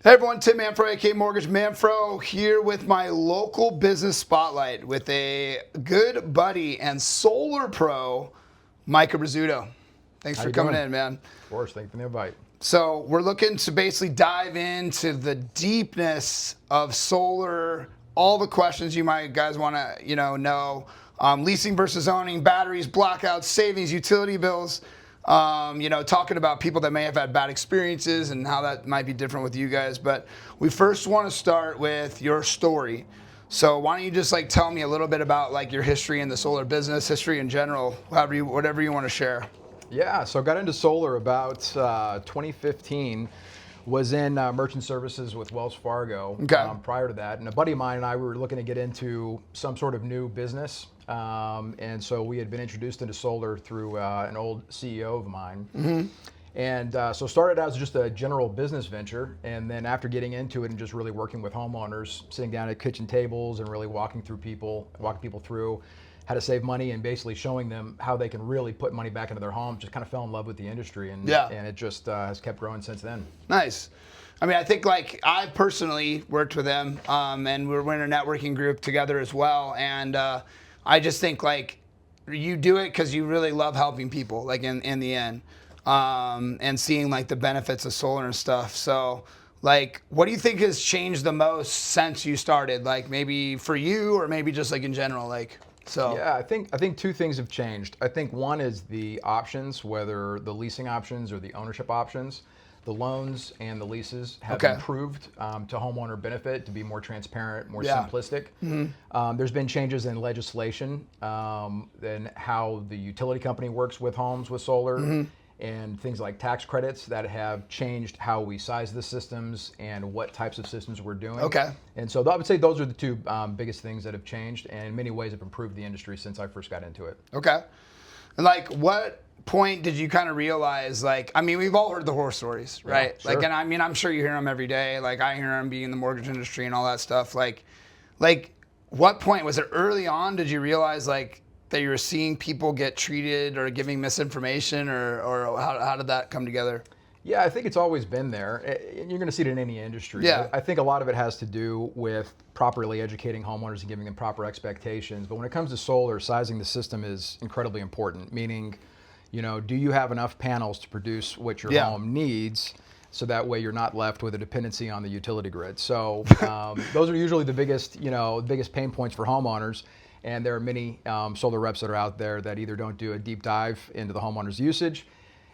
Hey everyone, Tim Manfro, aka Mortgage Manfro, here with my local business spotlight with a good buddy and solar pro, Micah Rizzuto. Thanks for coming in, man. Of course, thank you for the invite. So we're looking to basically dive into the deepness of solar, all the questions you might guys want to know. Leasing versus owning, batteries, blackouts, savings, utility bills. Talking about people that may have had bad experiences and how that might be different with you guys. But we first want to start with your story. So why don't you just tell me a little bit about your history in the solar business, history in general, whatever you want to share. Yeah, so I got into solar about 2015. Was in merchant services with Wells Fargo prior to that. And a buddy of mine and I were looking to get into some sort of new business. And so we had been introduced into solar through an old CEO of mine. Mm-hmm. And so started out as just a general business venture. And then after getting into it and just really working with homeowners, sitting down at kitchen tables and really walking people through how to save money and basically showing them how they can really put money back into their home, just kind of fell in love with the industry. And it just has kept growing since then. Nice. I mean, I think I personally worked with them and we're in a networking group together as well. And I just think you do it because you really love helping people in the end and seeing the benefits of solar and stuff. So what do you think has changed the most since you started? Maybe for you or maybe just in general, Yeah, I think two things have changed. I think one is the options, whether the leasing options or the ownership options. The loans and the leases have improved to homeowner benefit, to be more transparent, more simplistic. Mm-hmm. There's been changes in legislation and how the utility company works with homes with solar. Mm-hmm. And things like tax credits that have changed how we size the systems and what types of systems we're doing. Okay. And so I would say those are the two biggest things that have changed and in many ways have improved the industry since I first got into it. Okay. And what point did you kind of realize, we've all heard the horror stories, right? Yeah, sure. And I'm sure you hear them every day. I hear them being in the mortgage industry and all that stuff. What point, was it early on, did you realize that you were seeing people get treated or giving misinformation or how did that come together? Yeah, I think it's always been there. And you're going to see it in any industry. Yeah. I think a lot of it has to do with properly educating homeowners and giving them proper expectations. But when it comes to solar, sizing the system is incredibly important, meaning, do you have enough panels to produce what your home needs? So that way you're not left with a dependency on the utility grid. So those are usually the biggest pain points for homeowners. And there are many solar reps that are out there that either don't do a deep dive into the homeowner's usage,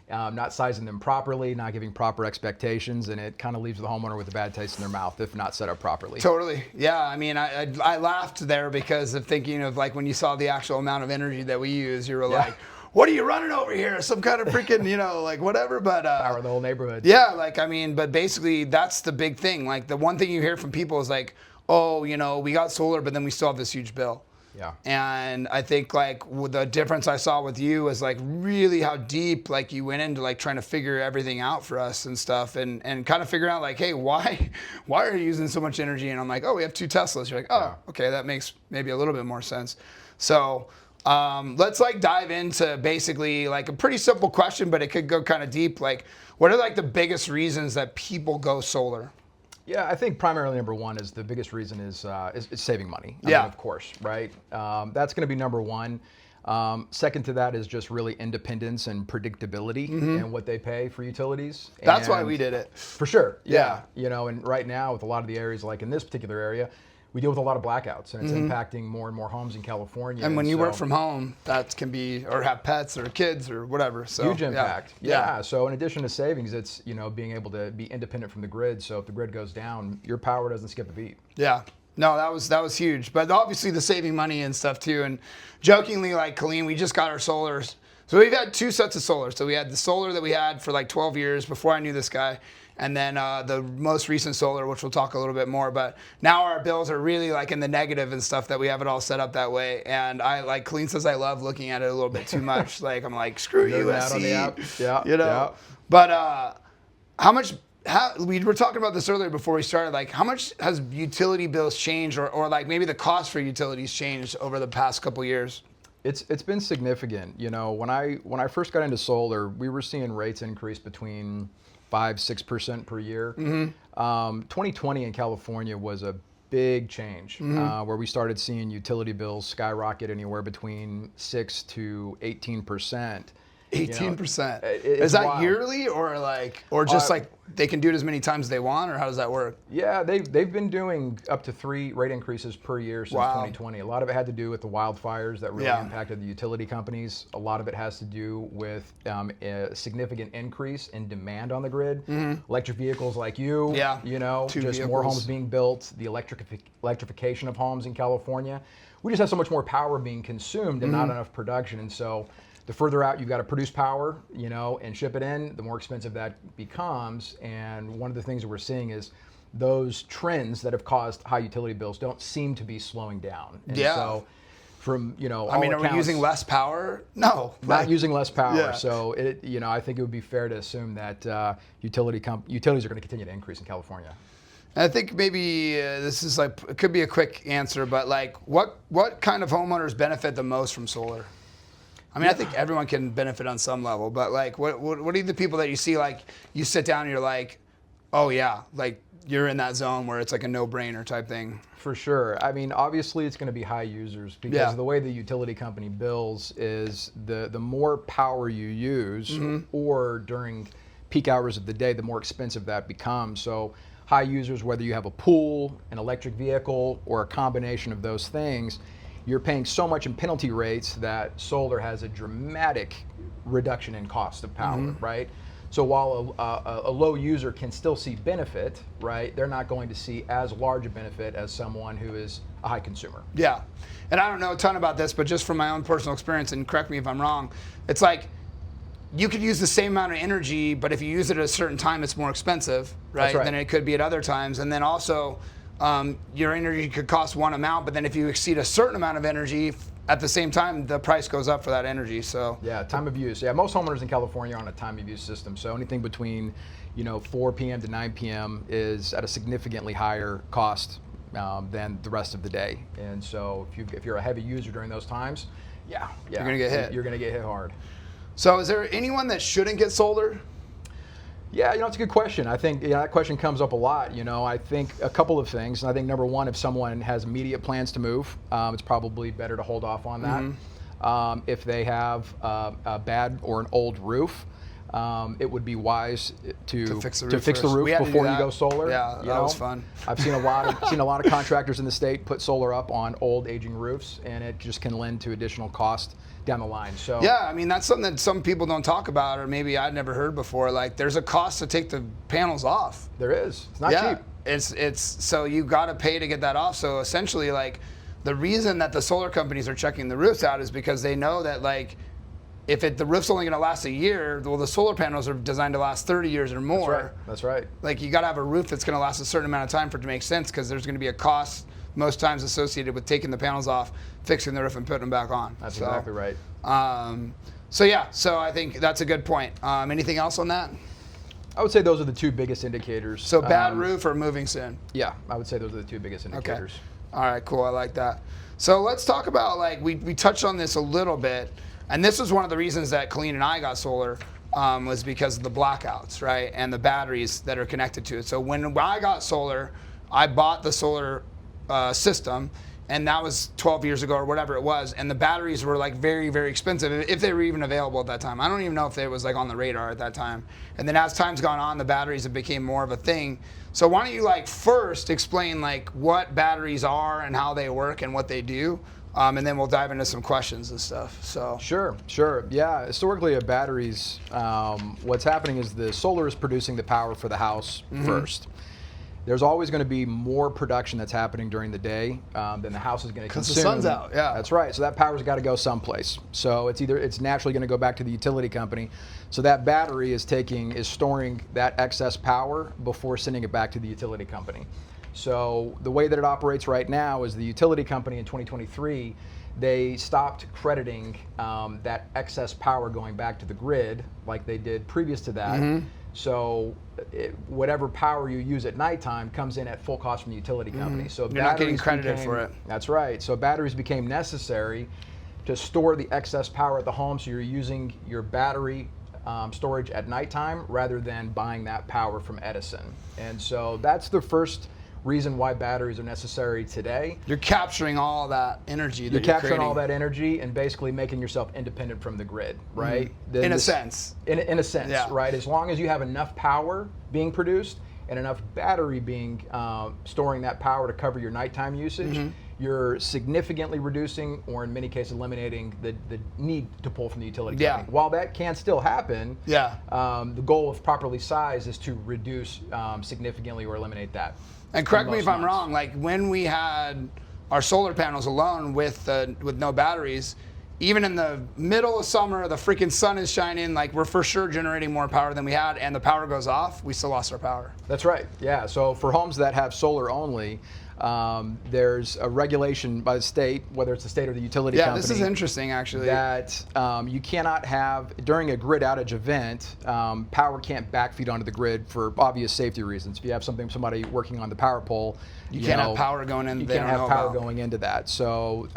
not sizing them properly, not giving proper expectations, and it kind of leaves the homeowner with a bad taste in their mouth if not set up properly. Totally. Yeah. I mean, I laughed there because of thinking of when you saw the actual amount of energy that we use, you were like, what are you running over here? Some kind of freaking, whatever. But power the whole neighborhood. Yeah. but basically that's the big thing. The one thing you hear from people is we got solar, but then we still have this huge bill. Yeah. And I think the difference I saw with you is really how deep you went into trying to figure everything out for us and stuff and kind of figure out hey, why are you using so much energy? And I'm we have 2 Teslas. You're okay, that makes maybe a little bit more sense. So let's dive into basically a pretty simple question, but it could go kind of deep. What are the biggest reasons that people go solar? Yeah, I think primarily number one is the biggest reason is saving money. I mean, of course, right? That's going to be number one. Second to that is just really independence and predictability in what they pay for utilities. That's why we did it. For sure. Yeah. And right now with a lot of the areas, in this particular area, we deal with a lot of blackouts, and it's impacting more and more homes in California. And when you work from home, that can be, or have pets or kids or whatever. So huge impact. Yeah. So in addition to savings, it's being able to be independent from the grid. So if the grid goes down, your power doesn't skip a beat. Yeah. No, that was huge. But obviously the saving money and stuff too. And jokingly, Colleen, we just got our solars. So we've had 2 sets of solar. So we had the solar that we had for 12 years before I knew this guy. And then the most recent solar, which we'll talk a little bit more. But now our bills are really in the negative and stuff that we have it all set up that way. And I, Colleen says I love looking at it a little bit too much. I'm screw you, out on the app. Yeah. Yeah. But we were talking about this earlier before we started. How much has utility bills changed or maybe the cost for utilities changed over the past couple years? It's been significant. When I first got into solar, we were seeing rates increase between 5-6% per year. 2020 in California was a big change where we started seeing utility bills skyrocket anywhere between 6 to 18%. 18%. Is that wild. Yearly or just like they can do it as many times as they want, or how does that work? Yeah, they've been doing up to 3 rate increases per year since 2020. A lot of it had to do with the wildfires that really impacted the utility companies. A lot of it has to do with a significant increase in demand on the grid. Electric vehicles like you know, just more homes being built, the electrification of homes in California. We just have so much more power being consumed and not enough production, and so the further out you've got to produce power, you know, and ship it in, the more expensive that becomes. And one of the things that we're seeing is those trends that have caused high utility bills don't seem to be slowing down. And so from, you know, I mean, are we using less power? No. Not using less power. Yeah. So, you know, I think it would be fair to assume that utilities are going to continue to increase in California. I think maybe this is like, it could be a quick answer, but like what kind of homeowners benefit the most from solar? I mean, I think everyone can benefit on some level, but like, what are the people that you see, like, you sit down and you're like, oh yeah, like you're in that zone where it's like a no-brainer type thing? For sure. I mean, obviously it's going to be high users because the way the utility company bills is the more power you use or during peak hours of the day, the more expensive that becomes. So high users, whether you have a pool, an electric vehicle, or a combination of those things, you're paying so much in penalty rates that solar has a dramatic reduction in cost of power, right? So while a low user can still see benefit, right, they're not going to see as large a benefit as someone who is a high consumer. Yeah, and I don't know a ton about this, but just from my own personal experience, and correct me if I'm wrong, it's like you could use the same amount of energy, but if you use it at a certain time, it's more expensive, right, than it could be at other times. And then also, your energy could cost one amount, but then if you exceed a certain amount of energy at the same time, the price goes up for that energy. So yeah, time of use. Yeah, most homeowners in California are on a time of use system. So anything between 4 p.m. to 9 p.m. is at a significantly higher cost than the rest of the day. And so if you're a heavy user during those times, you're gonna get hit. You're gonna get hit hard. So is there anyone that shouldn't get solar? Yeah, it's a good question. I think that question comes up a lot. I think a couple of things. I think number one, if someone has immediate plans to move, it's probably better to hold off on that. If they have a bad or an old roof, it would be wise to fix the roof before you go solar. Yeah, that was fun. I've seen a lot of contractors in the state put solar up on old aging roofs, and it just can lend to additional cost down the line. So yeah, I mean, that's something that some people don't talk about, or maybe I'd never heard before. Like, there's a cost to take the panels off. There is. It's not cheap. It's so you got to pay to get that off. So essentially, like, the reason that the solar companies are checking the roofs out is because they know that, like, if the roof's only going to last a year, well, the solar panels are designed to last 30 years or more. That's right. Like, you got to have a roof that's going to last a certain amount of time for it to make sense, because there's going to be a cost most times associated with taking the panels off, fixing the roof, and putting them back on. That's exactly right. So I think that's a good point. Anything else on that? I would say those are the two biggest indicators. So bad roof or moving soon? Yeah, I would say those are the two biggest indicators. Okay. All right, cool. I like that. So let's talk about, like, we touched on this a little bit, and this was one of the reasons that Colleen and I got solar, was because of the blackouts, right, and the batteries that are connected to it. So when I got solar, I bought the solar system, and that was 12 years ago or whatever it was, and the batteries were like very, very expensive, if they were even available at that time. I don't even know if it was like on the radar at that time. And then as time's gone on, the batteries have became more of a thing. So why don't you, like, first explain, like, what batteries are and how they work and what they do, and then we'll dive into some questions and stuff. So Sure. Yeah, historically at batteries, what's happening is the solar is producing the power for the house first. There's always going to be more production that's happening during the day than the house is going to consume. Because the sun's out, yeah. That's right. So that power's got to go someplace. So it's naturally going to go back to the utility company. So that battery is storing that excess power before sending it back to the utility company. So the way that it operates right now is the utility company in 2023, they stopped crediting that excess power going back to the grid like they did previous to that. So whatever power you use at nighttime comes in at full cost from the utility company. So you're not getting credited for it. That's right. So batteries became necessary to store the excess power at the home. So you're using your battery storage at nighttime rather than buying that power from Edison. And so that's the first reason why batteries are necessary today. You're capturing all that energy that you're capturing creating. all that energy and basically making yourself independent from the grid, right? In a sense. In a sense, Yeah. right? As long as you have enough power being produced and enough battery being storing that power to cover your nighttime usage, you're significantly reducing, or in many cases eliminating, the need to pull from the utility company. While that can still happen, the goal of properly sized is to reduce significantly or eliminate that. And correct me if I'm wrong, like when we had our solar panels alone with no batteries, even in the middle of summer, the freaking sun is shining, like we're for sure generating more power than we had, and the power goes off, we still lost our power. That's right, yeah. So for homes that have solar only, there's a regulation by the state, whether it's the state or the utility company. Yeah, this is interesting, actually. That you cannot have, during a grid outage event, power can't backfeed onto the grid for obvious safety reasons. If you have somebody working on the power pole, you can't have power going in. You can't have power going into that. So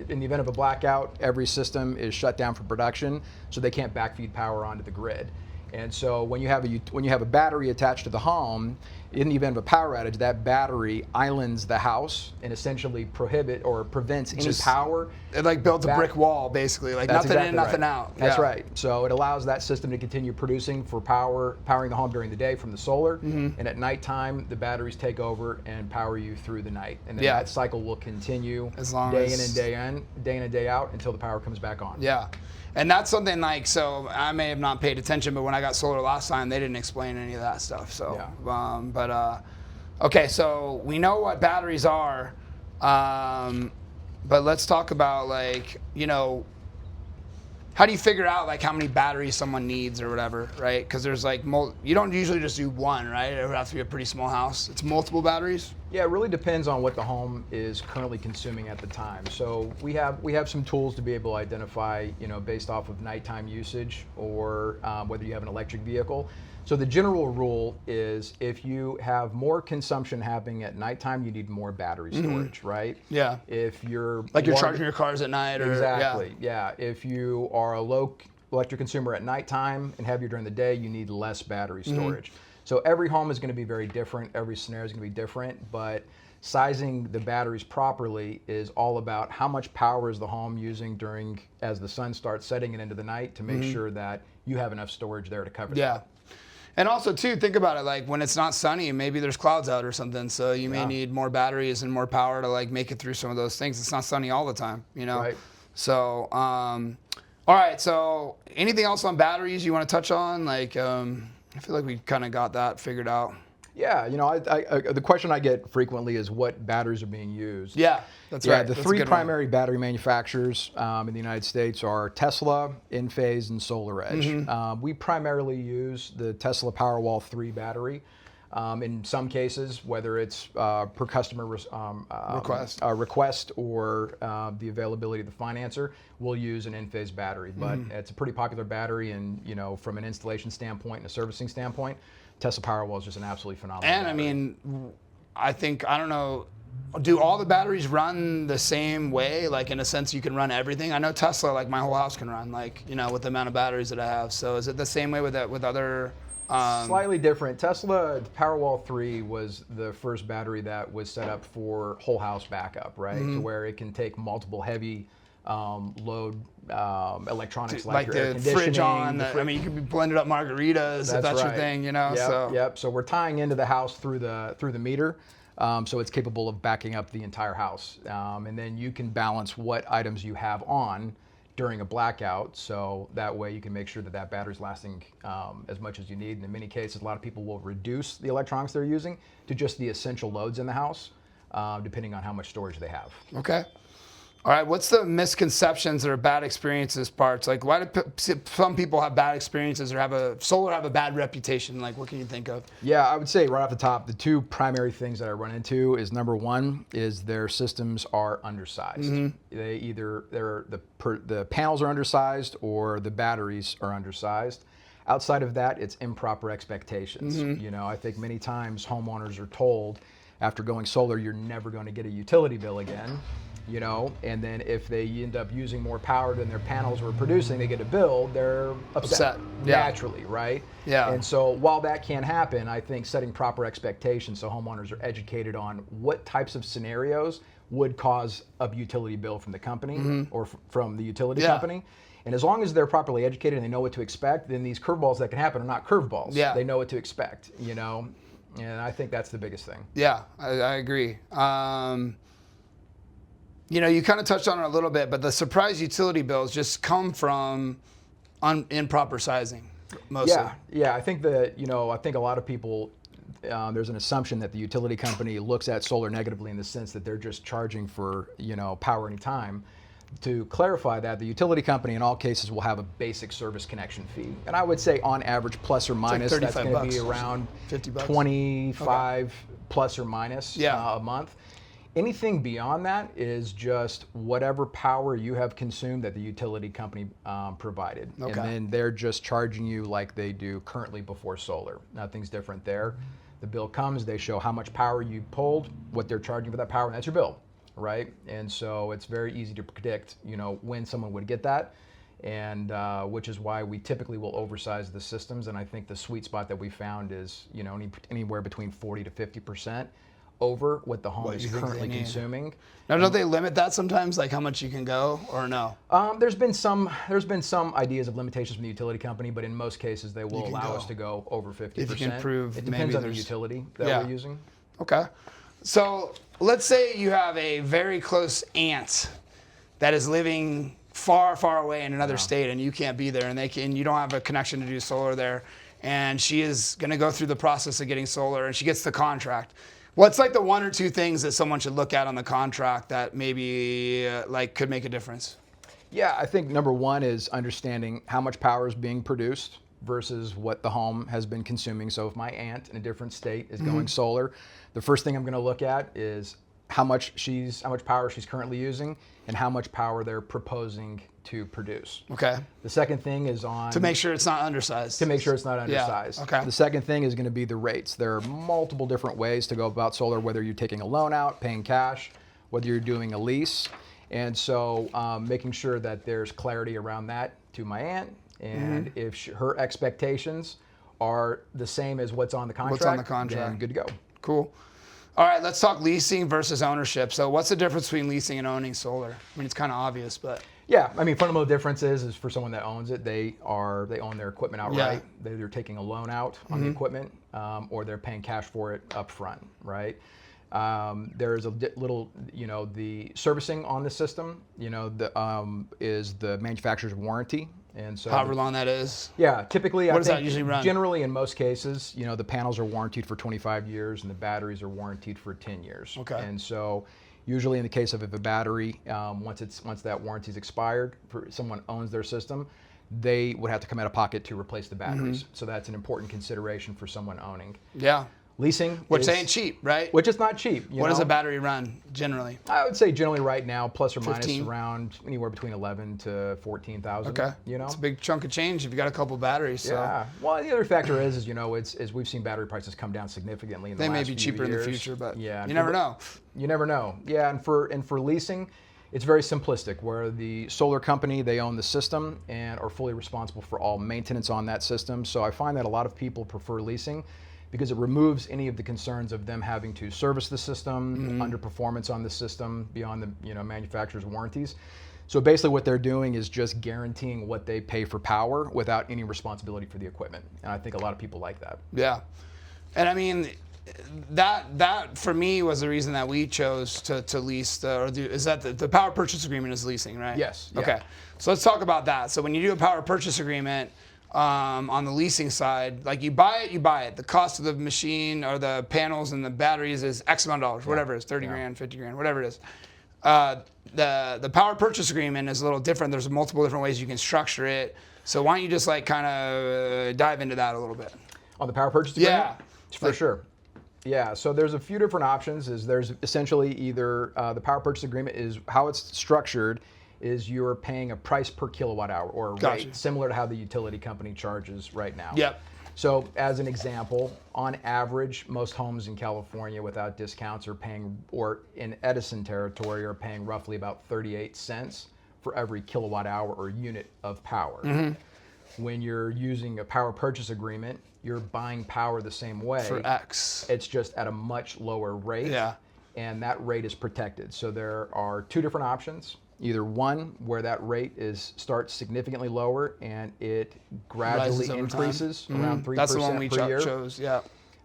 in the event of a blackout, every system is shut down for production, so they can't backfeed power onto the grid. And so when you have a battery attached to the home, in the event of a power outage, that battery islands the house and essentially prevents any power. It like builds a brick wall, basically, like nothing in, nothing out. That's right. So it allows that system to continue producing for powering the home during the day from the solar, and at nighttime the batteries take over and power you through the night. And then that cycle will continue as long day in and day out until the power comes back on. Yeah. And that's something like, so I may have not paid attention, but when I got solar last time, they didn't explain any of that stuff. So, okay, so we know what batteries are, but let's talk about, like, you know, how do you figure out like how many batteries someone needs or whatever, right? Because there's like, you don't usually just do one, right? It would have to be a pretty small house. It's multiple batteries? Yeah, it really depends on what the home is currently consuming at the time. So we have some tools to be able to identify, you know, based off of nighttime usage or whether you have an electric vehicle. So the general rule is if you have more consumption happening at nighttime, you need more battery storage, right? Yeah. If you're you're charging your cars at night, or yeah. If you are a low electric consumer at nighttime and heavier during the day, you need less battery storage. So every home is going to be very different. Every scenario is going to be different, but sizing the batteries properly is all about how much power is the home using as the sun starts setting and into the night to make sure that you have enough storage there to cover that. Yeah. And also, too, think about it, like when it's not sunny, maybe there's clouds out or something, so you may need more batteries and more power to like make it through some of those things. It's not sunny all the time, you know? Right. So, all right, so anything else on batteries you want to touch on? Like, I feel like we kind of got that figured out. Yeah, you know, the question I get frequently is what batteries are being used. Yeah, that's right. The three primary battery manufacturers in the United States are Tesla, Enphase, and SolarEdge. We primarily use the Tesla Powerwall 3 battery. In some cases, whether it's per customer request or the availability of the financer, we'll use an Enphase battery. But it's a pretty popular battery, and you know, from an installation standpoint and a servicing standpoint, Tesla Powerwall is just an absolutely phenomenal battery. I mean, I don't know, do all the batteries run the same way? Like, in a sense, you can run everything? I know Tesla, like my whole house can run, like, you know, with the amount of batteries that I have. So is it the same way with other? Slightly different. Tesla Powerwall 3 was the first battery that was set up for whole house backup, right? To where it can take multiple heavy load electronics like your air conditioning, fridge on. I mean, you could be blended up margaritas if that's your thing, you know. So we're tying into the house through the meter, so it's capable of backing up the entire house, and then you can balance what items you have on during a blackout, so that way you can make sure that battery's lasting as much as you need. And in many cases, a lot of people will reduce the electronics they're using to just the essential loads in the house, depending on how much storage they have. Okay. All right, what's the misconceptions or bad experiences parts? Like, why do some people have bad experiences or solar have a bad reputation? Like, what can you think of? Yeah, I would say right off the top, the two primary things that I run into is, number one, is their systems are undersized. They either the panels are undersized or the batteries are undersized. Outside of that, it's improper expectations. You know, I think many times homeowners are told after going solar, you're never going to get a utility bill again. you know, and then if they end up using more power than their panels were producing, they get a bill, they're upset. Naturally, right? Yeah. And so while that can happen, I think setting proper expectations so homeowners are educated on what types of scenarios would cause a utility bill from the company or from the utility company. And as long as they're properly educated and they know what to expect, then these curveballs that can happen are not curveballs. Yeah. They know what to expect, you know? And I think that's the biggest thing. Yeah, I agree. You know, you kind of touched on it a little bit, but the surprise utility bills just come from improper sizing, mostly. Yeah. I think that, you know, I think a lot of people, there's an assumption that the utility company looks at solar negatively in the sense that they're just charging for, you know, power anytime. To clarify that, the utility company in all cases will have a basic service connection fee. And I would say on average, plus or minus, like that's going to be $35 around $50. 25 plus or minus a month. Anything beyond that is just whatever power you have consumed that the utility company provided. And then they're just charging you like they do currently before solar. Nothing's different there. The bill comes, they show how much power you pulled, what they're charging for that power, and that's your bill, right? And so it's very easy to predict, you know, when someone would get that. And which is why we typically will oversize the systems. And I think the sweet spot that we found is, you know, anywhere between 40 to 50% over what the home is currently consuming. Now, don't they limit that sometimes, like how much you can go, or no? There's been some ideas of limitations from the utility company, but in most cases they will allow us to go over 50%. If you can prove, it depends on the utility that we're using. Okay, so let's say you have a very close aunt that is living far, far away in another state, and you can't be there, and you don't have a connection to do solar there, and she is going to go through the process of getting solar, and she gets the contract. What's like the one or two things that someone should look at on the contract that maybe like could make a difference? Yeah, I think number one is understanding how much power is being produced versus what the home has been consuming. So if my aunt in a different state is going solar, the first thing I'm going to look at is how much power she's currently using and how much power they're proposing to produce. Okay. The second thing is to make sure it's not undersized. Yeah. Okay. The second thing is going to be the rates. There are multiple different ways to go about solar, whether you're taking a loan out, paying cash, whether you're doing a lease. And so making sure that there's clarity around that to my aunt. And if her expectations are the same as what's on the contract, then good to go. Cool. All right, let's talk leasing versus ownership. So what's the difference between leasing and owning solar? I mean, it's kind of obvious, but. Yeah, I mean, fundamental difference is for someone that owns it, they own their equipment outright. They're either taking a loan out on the equipment or they're paying cash for it up front, right? There is a little, you know, the servicing on the system, you know, is the manufacturer's warranty. And so however long that is. Yeah, typically, what does that usually run? Generally, in most cases, you know, the panels are warranted for 25 years and the batteries are warranted for 10 years. Okay. And so usually in the case of if a battery, once that warranty's expired, for someone owns their system, they would have to come out of pocket to replace the batteries. So that's an important consideration for someone owning. Yeah. Leasing, which ain't cheap, right? Which is not cheap. What does a battery run generally? I would say generally right now, plus or 15? minus around anywhere between 11 to 14,000. Okay, you know, it's a big chunk of change if you got a couple batteries. So. Yeah. Well, the other factor is you know, as we've seen battery prices come down significantly in the last few years. They may be cheaper in the future, but you never know. You never know. Yeah, and for leasing, it's very simplistic. Where the solar company, they own the system and are fully responsible for all maintenance on that system. So I find that a lot of people prefer leasing, because it removes any of the concerns of them having to service the system, underperformance on the system beyond the manufacturer's warranties. So basically what they're doing is just guaranteeing what they pay for power without any responsibility for the equipment. And I think a lot of people like that. Yeah. And I mean, that for me was the reason that we chose to lease is that the power purchase agreement is leasing, right? Yes. Yeah. Okay. So let's talk about that. So when you do a power purchase agreement, on the leasing side, like you buy it. The cost of the machine or the panels and the batteries is X amount of dollars, whatever it is, 30 grand, 50 grand, whatever it is. The power purchase agreement is a little different. There's multiple different ways you can structure it. So why don't you just like kind of dive into that a little bit? On the power purchase agreement? Yeah. For sure. Yeah, so there's a few different options. There's essentially either the power purchase agreement is how it's structured is you're paying a price per kilowatt hour or a rate similar to how the utility company charges right now. Yep. So as an example, on average, most homes in California without discounts are paying, or in Edison territory, are paying roughly about 38 cents for every kilowatt hour or unit of power. When you're using a power purchase agreement, you're buying power the same way. For X. It's just at a much lower rate. Yeah. And that rate is protected. So there are two different options. Either one, where that rate starts significantly lower and it gradually increases around 3% That's the one we per year. chose, yeah.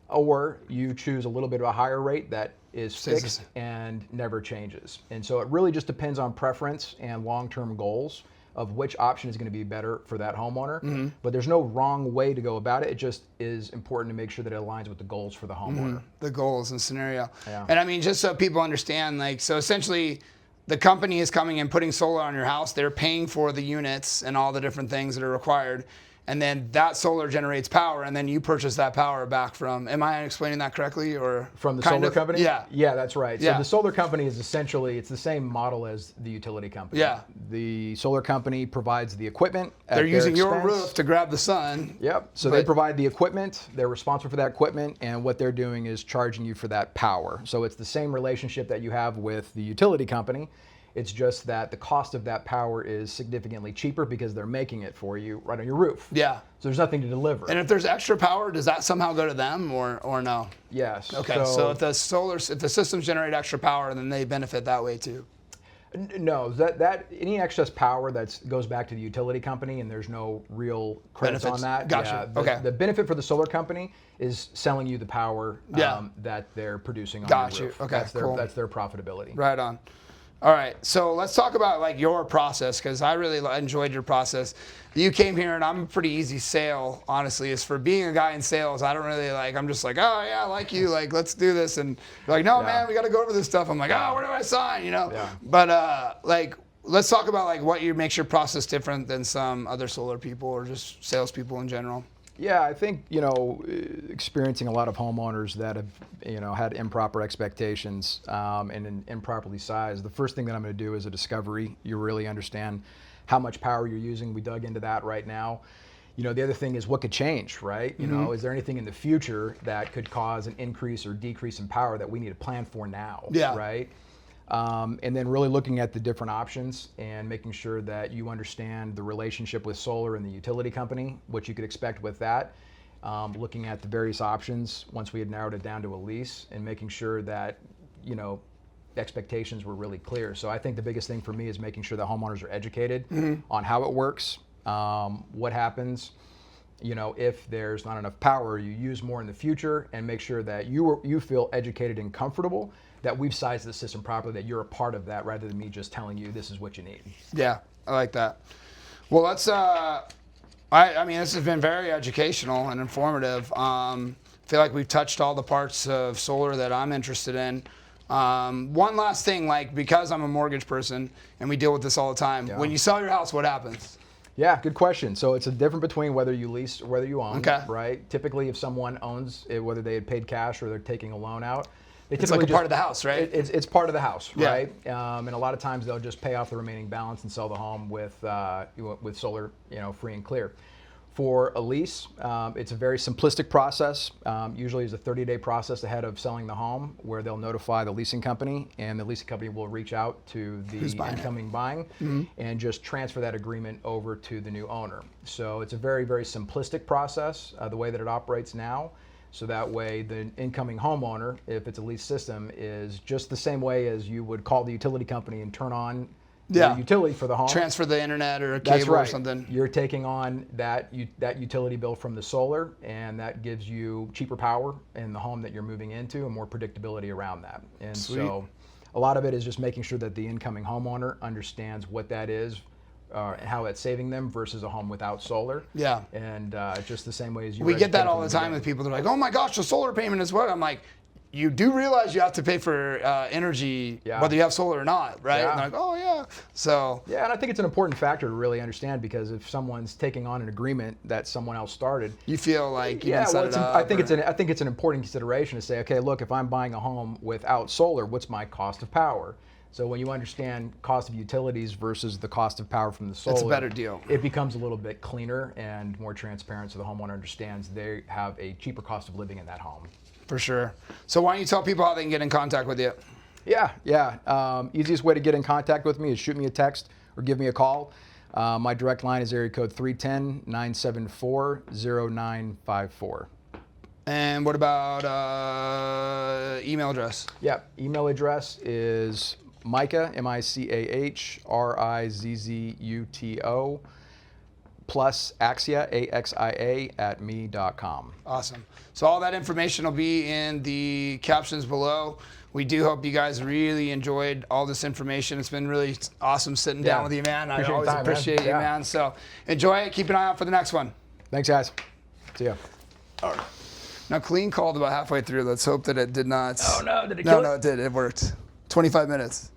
Or you choose a little bit of a higher rate that is fixed and never changes. And so it really just depends on preference and long-term goals of which option is going to be better for that homeowner. But there's no wrong way to go about it. It just is important to make sure that it aligns with the goals for the homeowner. The goals and scenario. Yeah. And I mean, just so people understand, like, so essentially the company is coming and putting solar on your house. They're paying for the units and all the different things that are required. And then that solar generates power, and then you purchase that power back from, am I explaining that correctly? Or from the solar company? Yeah. Yeah, that's right. Yeah. So the solar company is essentially, it's the same model as the utility company. Yeah. The solar company provides the equipment at They're their using your expense. roof to grab the sun. Yep. So they provide the equipment, they're responsible for that equipment, and what they're doing is charging you for that power. So it's the same relationship that you have with the utility company. It's just that the cost of that power is significantly cheaper because they're making it for you right on your roof. Yeah. So there's nothing to deliver. And if there's extra power, does that somehow go to them or no? Yes. Okay. So if the systems generate extra power, then they benefit that way too. No, that any excess power that goes back to the utility company, and there's no real credits on that. Gotcha. Yeah, the benefit for the solar company is selling you the power that they're producing on your roof. Okay, cool. That's their profitability. Right on. All right, so let's talk about like your process, because I really enjoyed your process. You came here, and I'm a pretty easy sale, honestly. Is for being a guy in sales, I don't really like. I'm just like, oh yeah, I like you, like let's do this, and you're like, no man, we got to go over this stuff. I'm like, oh, where do I sign? You know. Yeah. But like, let's talk about like what makes your process different than some other solar people or just salespeople in general. Yeah, I think, experiencing a lot of homeowners that have, had improper expectations and improperly sized. The first thing that I'm going to do is a discovery. You really understand how much power you're using. We dug into that right now. The other thing is what could change, right? Is there anything in the future that could cause an increase or decrease in power that we need to plan for now, right? And then really looking at the different options and making sure that you understand the relationship with solar and the utility company, what you could expect with that. Looking at the various options once we had narrowed it down to a lease, and making sure that, expectations were really clear. So I think the biggest thing for me is making sure that homeowners are educated on how it works, what happens, if there's not enough power, you use more in the future, and make sure that you feel educated and comfortable that we've sized the system properly, that you're a part of that, rather than me just telling you this is what you need. Yeah, I like that. Well, let's, I mean, this has been very educational and informative. I feel like we've touched all the parts of solar that I'm interested in. One last thing, like, because I'm a mortgage person and we deal with this all the time, when you sell your house, what happens? Yeah, good question. So it's a difference between whether you lease or whether you own, right? Typically, if someone owns it, whether they had paid cash or they're taking a loan out, it's like a part of the house, right? It's part of the house, right? And a lot of times they'll just pay off the remaining balance and sell the home with solar, free and clear. For a lease, it's a very simplistic process. Usually it's a 30-day process ahead of selling the home, where they'll notify the leasing company, and the leasing company will reach out to the incoming buying and just transfer that agreement over to the new owner. So it's a very, very simplistic process, the way that it operates now. So that way the incoming homeowner, if it's a lease system, is just the same way as you would call the utility company and turn on the utility for the home. Transfer the internet or a cable or something. You're taking on that utility bill from the solar, and that gives you cheaper power in the home that you're moving into and more predictability around that. And so a lot of it is just making sure that the incoming homeowner understands what that is, and how it's saving them versus a home without solar. Yeah. And just the same way as you. We get that all the time with people. They're like, oh my gosh, the solar payment is what? I'm like, you do realize you have to pay for energy, whether you have solar or not, right? And they're like, oh yeah. So. Yeah, and I think it's an important factor to really understand, because if someone's taking on an agreement that someone else started, you feel like you didn't set it up. I think it's an important consideration to say, okay, look, if I'm buying a home without solar, what's my cost of power? So when you understand cost of utilities versus the cost of power from the solar, it's a better deal. It becomes a little bit cleaner and more transparent, so the homeowner understands they have a cheaper cost of living in that home. For sure. So why don't you tell people how they can get in contact with you? Yeah. Easiest way to get in contact with me is shoot me a text or give me a call. My direct line is area code 310-974-0954. And what about email address? Yeah, email address is Micah, MicahRizzuto plus Axia, AXIA @me.com. Awesome. So all that information will be in the captions below. We do hope you guys really enjoyed all this information. It's been really awesome sitting down with you, man. I always appreciate you, man. So enjoy it. Keep an eye out for the next one. Thanks, guys. See ya. All right. Now, Clean called about halfway through. Let's hope that it did not. Oh, no. Did it kill it? No, it did. It worked. 25 minutes.